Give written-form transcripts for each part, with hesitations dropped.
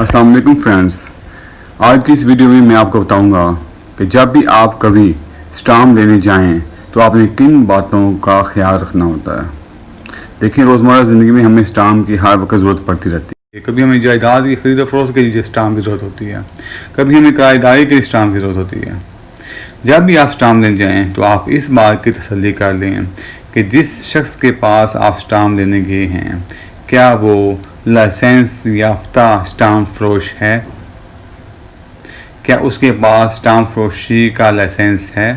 अस्सलाम वालेकुम फ्रेंड्स, आज की इस वीडियो में मैं आपको बताऊंगा कि जब भी आप कभी स्टाम्प लेने जाएं तो आपने किन बातों का ख्याल रखना होता है। देखिए, रोज़मर्रा ज़िंदगी में हमें स्टाम्प की हर वक्त ज़रूरत पड़ती रहती है। कभी हमें जायदाद की खरीद फरोख्त के लिए स्टाम्प की ज़रूरत होती है, कभी हमें किराएदारी के लिए स्टाम्प की ज़रूरत होती है। जब भी आप स्टाम्प लेने जाएँ तो आप इस बात की तसल्ली कर लें कि जिस शख्स के पास आप स्टाम्प लेने गए हैं, क्या वो लाइसेंस याफ्ता स्टाम्प फरोश है, क्या उसके पास स्टाम्प फरोशी का लाइसेंस है,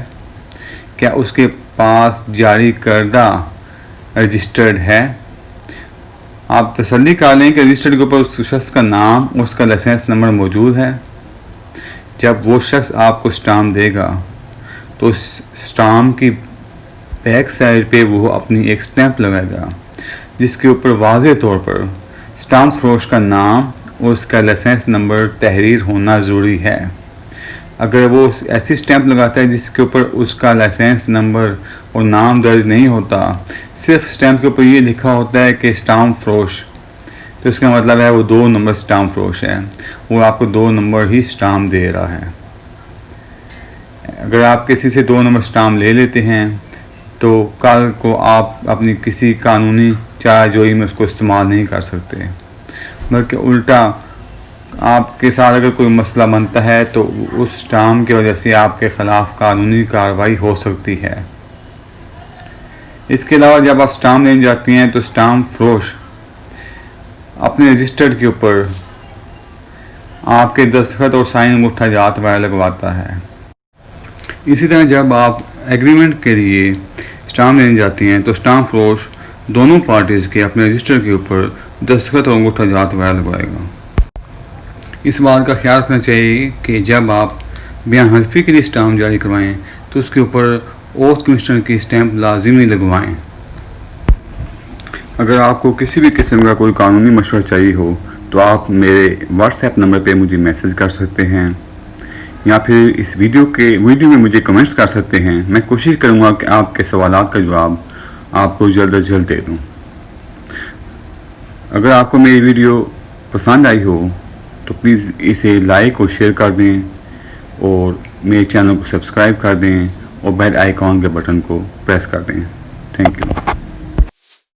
क्या उसके पास जारी करदा रजिस्टर्ड है। आप तसल्ली कर लें कि रजिस्टर्ड के ऊपर उस शख्स का नाम, उसका लाइसेंस नंबर मौजूद है। जब वो शख्स आपको स्टाम्प देगा तो उस स्टाम्प की बैक साइड पे वो अपनी एक स्टैंप लगाएगा जिसके ऊपर वाज़े तौर पर स्टाम्प फरोश का नाम और उसका लाइसेंस नंबर तहरीर होना ज़रूरी है। अगर वो ऐसी स्टैंप लगाता है जिसके ऊपर उसका लाइसेंस नंबर और नाम दर्ज नहीं होता, सिर्फ स्टैंप के ऊपर ये लिखा होता है कि स्टाम्प फरोश, तो इसका मतलब है वो 2 नंबर स्टाम्प फरोश है, वो आपको 2 नंबर ही स्टाम्प दे रहा है। अगर आप किसी से 2 नंबर स्टाम्प ले लेते हैं तो कल को आप अपनी किसी कानूनी चाराजोई में उसको इस्तेमाल नहीं कर सकते, बल्कि उल्टा आपके साथ अगर कोई मसला बनता है तो उस स्टाम्प की वजह से आपके ख़िलाफ़ कानूनी कार्रवाई हो सकती है। इसके अलावा जब आप स्टाम्प लेने जाती हैं तो स्टाम्प फरोश अपने रजिस्टर्ड के ऊपर आपके दस्तखत और साइन अंगूठा जात वगैरह लगवाता है। इसी तरह जब आप एग्रीमेंट के लिए स्टाम्प लेने जाती हैं तो स्टाम्प फरोश दोनों पार्टीज़ के अपने रजिस्टर के ऊपर दस्तखत और अंगूठा जात वगैरह लगवाएगा। इस बात का ख्याल रखना चाहिए कि जब आप बयान हल्फी के लिए स्टाम्प जारी करवाएं तो उसके ऊपर ओथ कमिश्नर की स्टैंप लाजिमी लगवाएं। अगर आपको किसी भी किस्म का कोई कानूनी मशवरा चाहिए हो तो आप मेरे व्हाट्सएप नंबर पे मुझे मैसेज कर सकते हैं या फिर इस वीडियो में मुझे कमेंट्स कर सकते हैं। मैं कोशिश करूँगा कि आपके सवालात का जवाब आपको जल्द अज जल्द दे दूँ। अगर आपको मेरी वीडियो पसंद आई हो तो प्लीज़ इसे लाइक और शेयर कर दें और मेरे चैनल को सब्सक्राइब कर दें और बेल आइकॉन के बटन को प्रेस कर दें। Thank you.